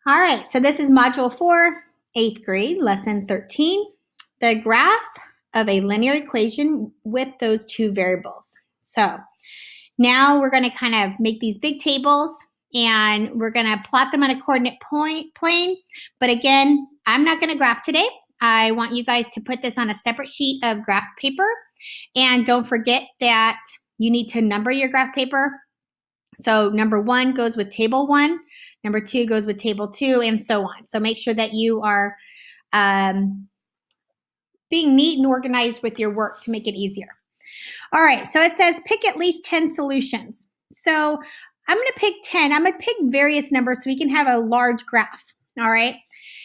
All right, so this is Module 4, 8th grade, Lesson 13, the graph of a linear equation with those two variables. So now we're going to kind of make these big tables, and we're going to plot them on a coordinate plane. But again, I'm not going to graph today. I want you guys to put this on a separate sheet of graph paper. And don't forget that you need to number your graph paper. So number 1 goes with table 1, number 2 goes with table 2, and so on. So make sure that you are being neat and organized with your work to make it easier. All right, so it says pick at least 10 solutions. So I'm going to pick 10. I'm going to pick various numbers so we can have a large graph. All right.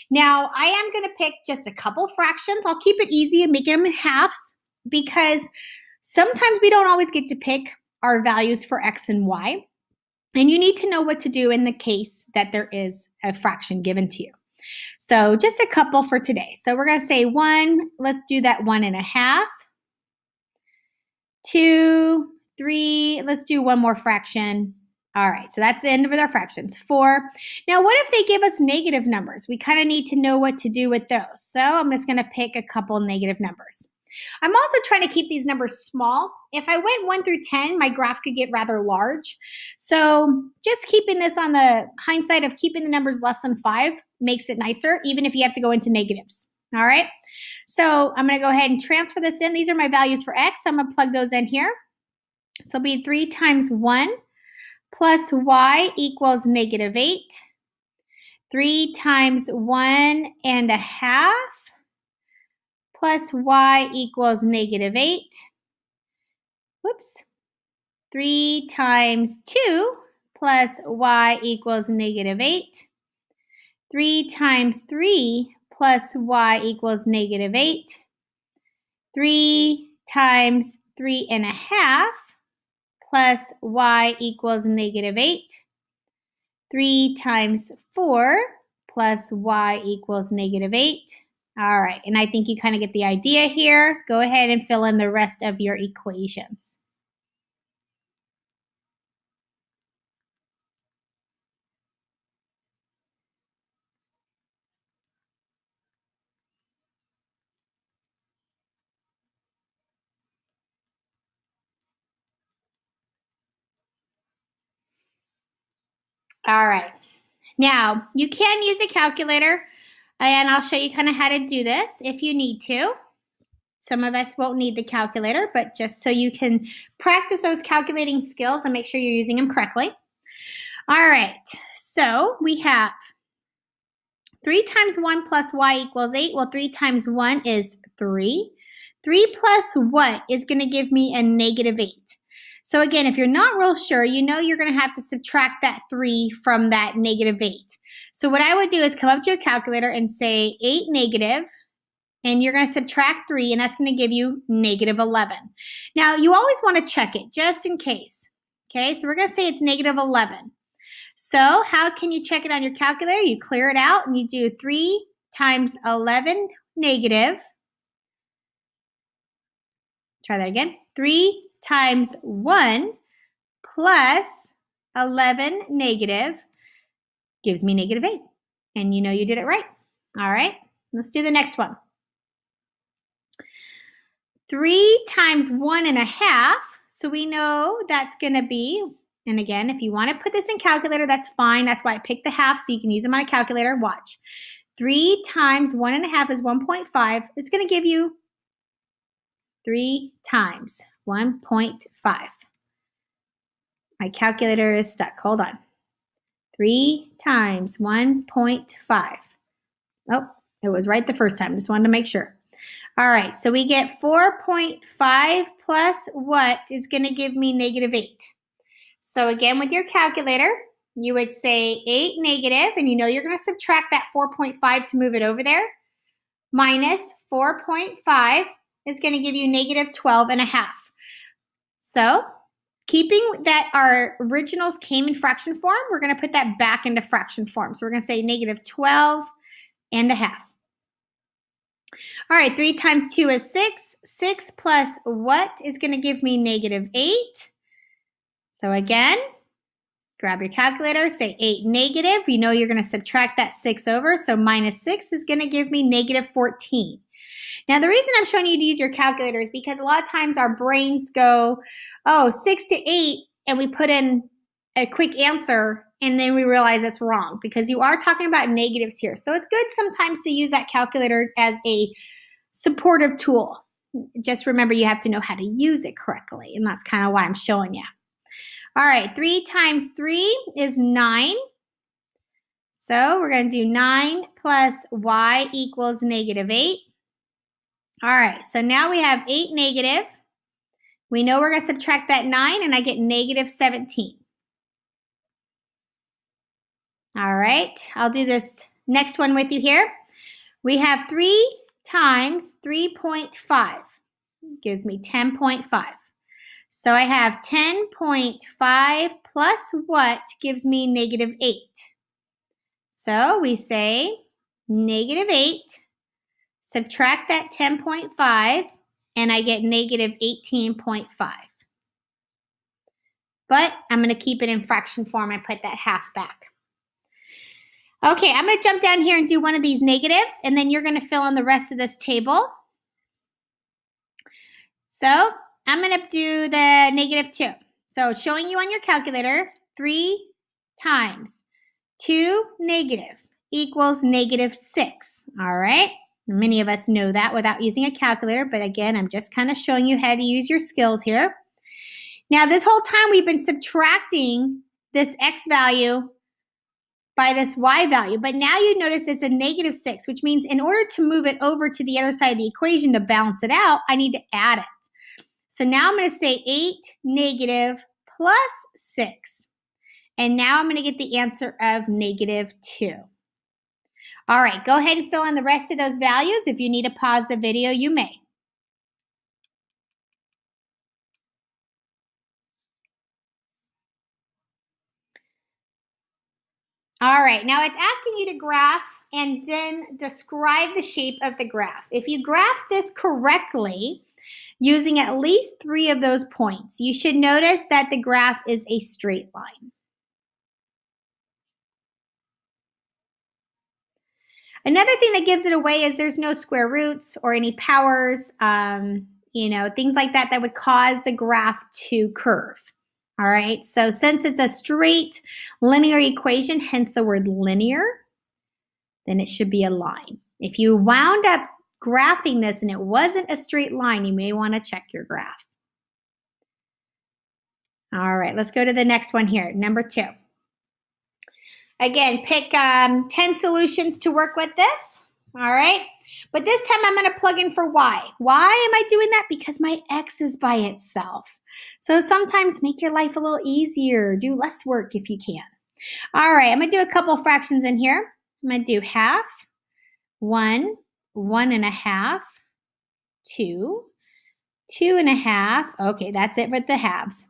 Now, I am going to pick just a couple fractions. I'll keep it easy and make them in halves because sometimes we don't always get to pick our values for X and Y. And you need to know what to do in the case that there is a fraction given to you. So just a couple for today. So we're going to say 1, let's do that 1.5. 2, 3, let's do one more fraction. All right, so that's the end of our fractions. 4. Now, what if they give us negative numbers? We kind of need to know what to do with those. So I'm just going to pick a couple negative numbers. I'm also trying to keep these numbers small. If I went 1 through 10, my graph could get rather large. So just keeping this on the hindsight of keeping the numbers less than 5 makes it nicer, even if you have to go into negatives. All right. So I'm going to go ahead and transfer this in. These are my values for X. I'm going to plug those in here. So it'll be 3 times 1 plus Y equals negative 8. 3 times 1.5 plus Y equals negative 8. Whoops. 3 times 2 plus Y equals negative 8. 3 times 3 plus Y equals negative 8. 3 times 3.5 plus Y equals negative 8. 3 times 4 plus Y equals negative 8. All right, and I think you kind of get the idea here. Go ahead and fill in the rest of your equations. All right, now you can use a calculator, and I'll show you kind of how to do this if you need to. Some of us won't need the calculator, but just so you can practice those calculating skills and make sure you're using them correctly. All right, so we have 3 times 1 plus Y equals 8. Well, 3 times 1 is 3. 3 plus what is going to give me a negative 8? So again, if you're not real sure, you know you're going to have to subtract that 3 from that negative 8. So what I would do is come up to your calculator and say 8 negative, and you're going to subtract 3, and that's going to give you negative 11. Now, you always want to check it just in case. Okay, so we're going to say it's negative 11. So how can you check it on your calculator? You clear it out, and you do 3 times 11 negative. Try that again. 3 times 1 plus 11 negative gives me negative 8. And you know you did it right. All right, let's do the next one. 3 times 1.5, so we know that's going to be, and again, if you want to put this in calculator, that's fine. That's why I picked the half, so you can use them on a calculator. Watch. 3 times 1.5 is 1.5. It's going to give you 3 times 1.5. My calculator is stuck. Hold on. 3 times 1.5. Oh, it was right the first time. Just wanted to make sure. All right, so we get 4.5 plus what is going to give me negative 8? So again, with your calculator, you would say 8 negative, and you know you're going to subtract that 4.5 to move it over there, minus 4.5 is going to give you negative 12.5. So keeping that our originals came in fraction form, we're going to put that back into fraction form. So we're going to say negative 12.5. All right, 3 times 2 is 6. 6 plus what is going to give me negative 8? So again, grab your calculator, say 8 negative. You know you're going to subtract that 6 over, so minus 6 is going to give me negative 14. Now, the reason I'm showing you to use your calculator is because a lot of times our brains go, oh, 6 to 8, and we put in a quick answer, and then we realize it's wrong because you are talking about negatives here. So it's good sometimes to use that calculator as a supportive tool. Just remember you have to know how to use it correctly, and that's kind of why I'm showing you. All right, 3 times 3 is 9. So we're going to do 9 plus y equals negative 8. All right, so now we have 8 negative. We know we're going to subtract that 9, and I get negative 17. All right, I'll do this next one with you here. We have 3 times 3.5. Gives me 10.5. So I have 10.5 plus what gives me negative 8. So we say negative 8, subtract that 10.5, and I get negative 18.5. But I'm going to keep it in fraction form and put that half back. Okay, I'm going to jump down here and do one of these negatives, and then you're going to fill in the rest of this table. So I'm going to do the negative 2. So showing you on your calculator, 3 times 2 negative equals negative 6. All right. Many of us know that without using a calculator, but again, I'm just kind of showing you how to use your skills here. Now, this whole time we've been subtracting this x value by this y value, but now you notice it's a negative 6, which means in order to move it over to the other side of the equation to balance it out, I need to add it. So now I'm going to say 8 negative plus 6. And now I'm going to get the answer of negative 2. All right, go ahead and fill in the rest of those values. If you need to pause the video, you may. All right, now it's asking you to graph and then describe the shape of the graph. If you graph this correctly, using at least 3 of those points, you should notice that the graph is a straight line. Another thing that gives it away is there's no square roots or any powers, things like that that would cause the graph to curve. All right, so since it's a straight linear equation, hence the word linear, then it should be a line. If you wound up graphing this and it wasn't a straight line, you may want to check your graph. All right, let's go to the next one here, number 2. Again, pick 10 solutions to work with this, all right? But this time I'm going to plug in for y. Why am I doing that? Because my x is by itself. So sometimes make your life a little easier. Do less work if you can. All right, I'm going to do a couple fractions in here. I'm going to do half, 1, 1.5, 2, 2.5. Okay, that's it with the halves.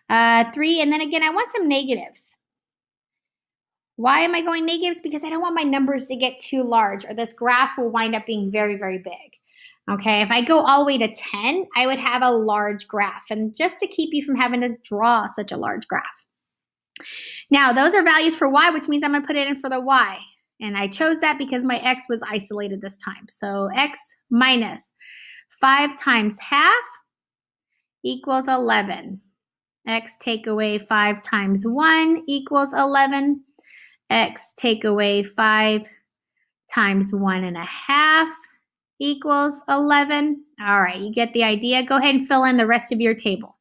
3, and then again, I want some negatives. Why am I going negatives? Because I don't want my numbers to get too large or this graph will wind up being very, very big. Okay, if I go all the way to 10, I would have a large graph. And just to keep you from having to draw such a large graph. Now, those are values for y, which means I'm going to put it in for the y. And I chose that because my x was isolated this time. So x minus 5 times half equals 11. X take away 5 times 1 equals 11. X take away 5 times 1.5 equals 11. All right, you get the idea. Go ahead and fill in the rest of your table.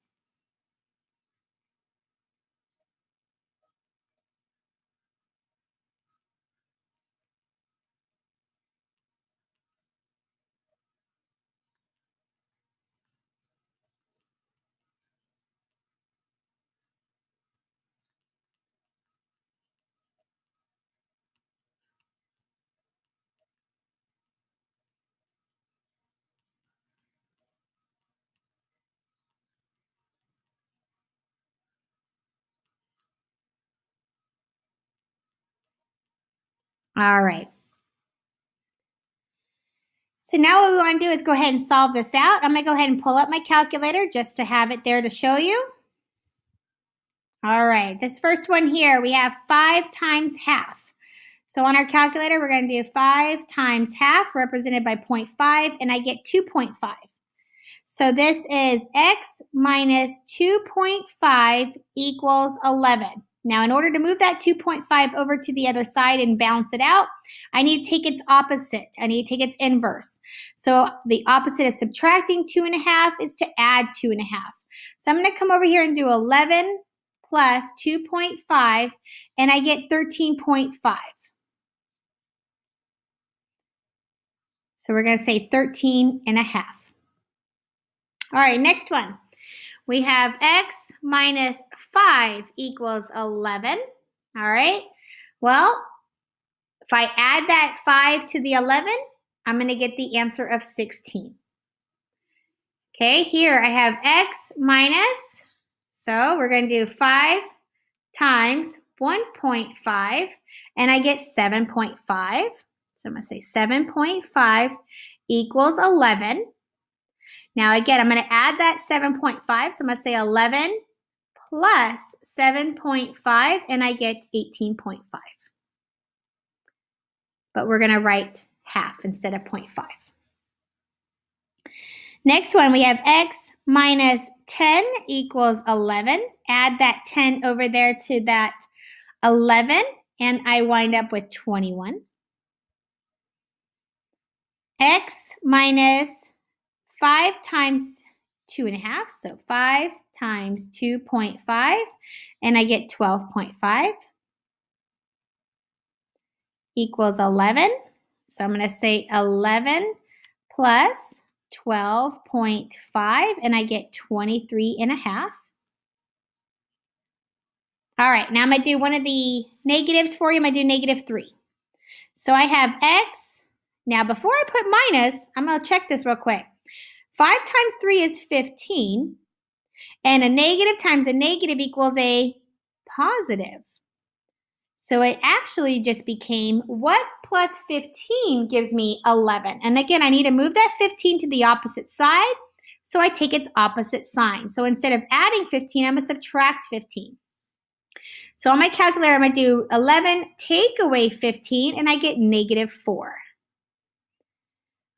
All right. So now what we want to do is go ahead and solve this out. I'm going to go ahead and pull up my calculator just to have it there to show you. All right, this first one here, we have 5 times half. So on our calculator, we're going to do 5 times half, represented by 0.5, and I get 2.5. So this is x minus 2.5 equals 11. Now, in order to move that 2.5 over to the other side and balance it out, I need to take its opposite. I need to take its inverse. So the opposite of subtracting 2.5 is to add 2.5. So I'm going to come over here and do 11 plus 2.5, and I get 13.5. So we're going to say 13.5. All right, next one. We have x minus 5 equals 11. All right. Well, if I add that 5 to the 11, I'm going to get the answer of 16. Okay, here I have x minus, so we're going to do 5 times 1.5, and I get 7.5. So I'm going to say 7.5 equals 11. Now, again, I'm going to add that 7.5. So I'm going to say 11 plus 7.5, and I get 18.5. But we're going to write half instead of 0.5. Next one, we have x minus 10 equals 11. Add that 10 over there to that 11, and I wind up with 21. X minus 5 times 2.5, so 5 times 2.5, and I get 12.5 equals 11. So I'm going to say 11 plus 12.5, and I get 23.5. All right, now I'm going to do one of the negatives for you. I'm going to do negative 3. So I have x. Now, before I put minus, I'm going to check this real quick. 5 times 3 is 15, and a negative times a negative equals a positive. So it actually just became what plus 15 gives me 11. And again, I need to move that 15 to the opposite side, so I take its opposite sign. So instead of adding 15, I'm going to subtract 15. So on my calculator, I'm going to do 11 take away 15, and I get negative 4.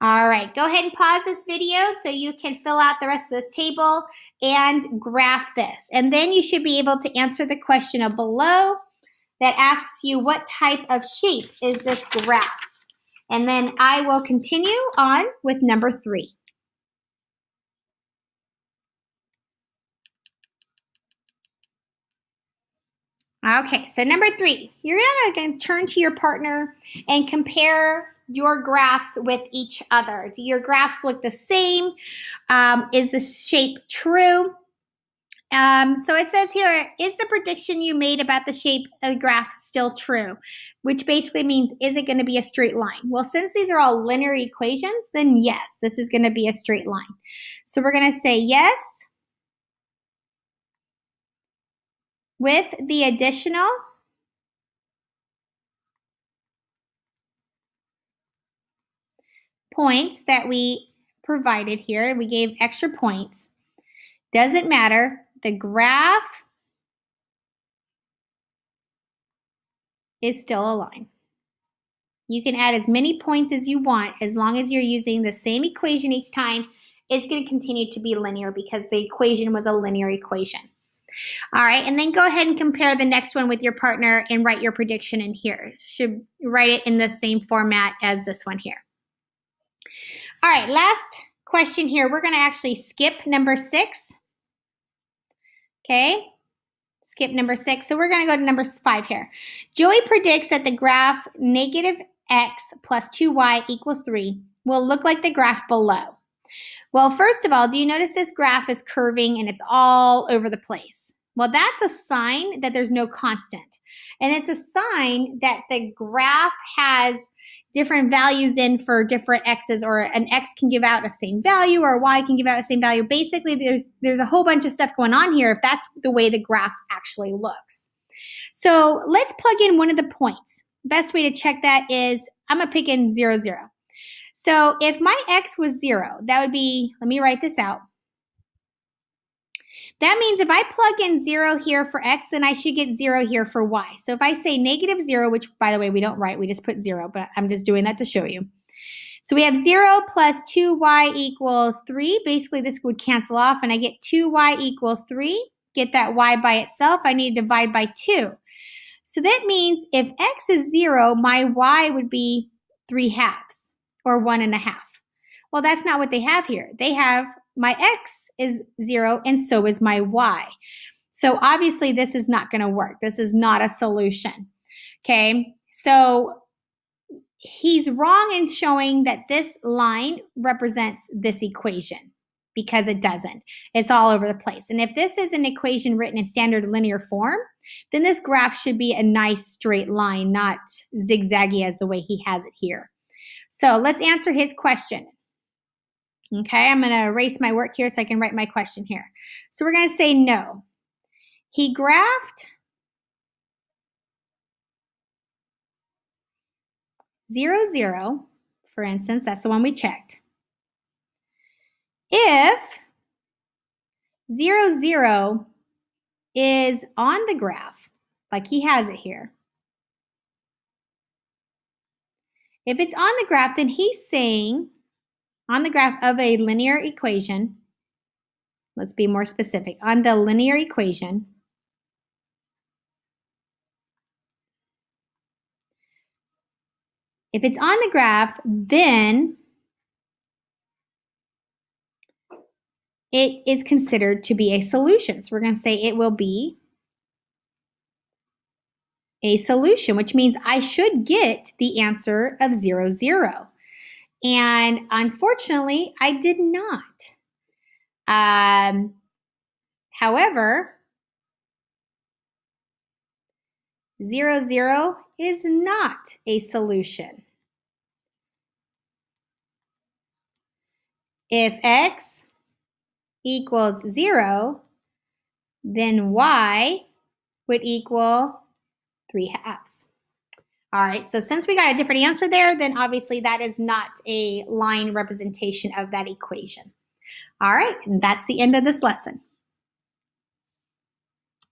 All right, go ahead and pause this video so you can fill out the rest of this table and graph this. And then you should be able to answer the question below that asks you what type of shape is this graph. And then I will continue on with number 3. Okay, so number 3, you're going to turn to your partner and compare your graphs with each other. Do your graphs look the same? Is the shape true? So it says here, is the prediction you made about the shape of the graph still true? Which basically means, is it going to be a straight line? Well, since these are all linear equations, then yes, this is going to be a straight line. So we're going to say yes with the additional points that we provided here. We gave extra points. Doesn't matter. The graph is still a line. You can add as many points as you want as long as you're using the same equation each time. It's going to continue to be linear because the equation was a linear equation. All right, and then go ahead and compare the next one with your partner and write your prediction in here. Should write it in the same format as this one here. All right, last question here. We're going to actually skip number 6. Okay, skip number 6. So we're going to go to number 5 here. Joey predicts that the graph negative x plus 2y equals 3 will look like the graph below. Well, first of all, do you notice this graph is curving and it's all over the place? Well, that's a sign that there's no constant. And it's a sign that the graph has different values in for different x's, or an x can give out a same value or a y can give out a same value. Basically, there's a whole bunch of stuff going on here if that's the way the graph actually looks. So let's plug in one of the points. Best way to check that is I'm going to pick in 0, 0. So if my x was 0, that would be, let me write this out. That means if I plug in 0 here for x, then I should get 0 here for y. So if I say negative 0, which by the way we don't write, we just put 0, but I'm just doing that to show you. So we have 0 plus 2y equals 3. Basically, this would cancel off, and I get 2y equals 3. Get that y by itself, I need to divide by 2. So that means if x is 0, my y would be 3/2 or 1.5. Well, that's not what they have here. They have my x is 0 and so is my y. So obviously this is not going to work. This is not a solution. Okay, so he's wrong in showing that this line represents this equation because it doesn't. It's all over the place. And if this is an equation written in standard linear form, then this graph should be a nice straight line, not zigzaggy as the way he has it here. So let's answer his question. Okay, I'm going to erase my work here so I can write my question here. So we're going to say no. He graphed 0, 0, for instance, that's the one we checked. If 0, 0 is on the graph, like he has it here, if it's on the graph, then he's saying on the graph of a linear equation, let's be more specific, on the linear equation, if it's on the graph, then it is considered to be a solution. So we're going to say it will be a solution, which means I should get the answer of 0, 0. And unfortunately, I did not. However, 0, 0 is not a solution. If x equals 0, then y would equal 3/2. All right, so since we got a different answer there, then obviously that is not a line representation of that equation. All right, and that's the end of this lesson.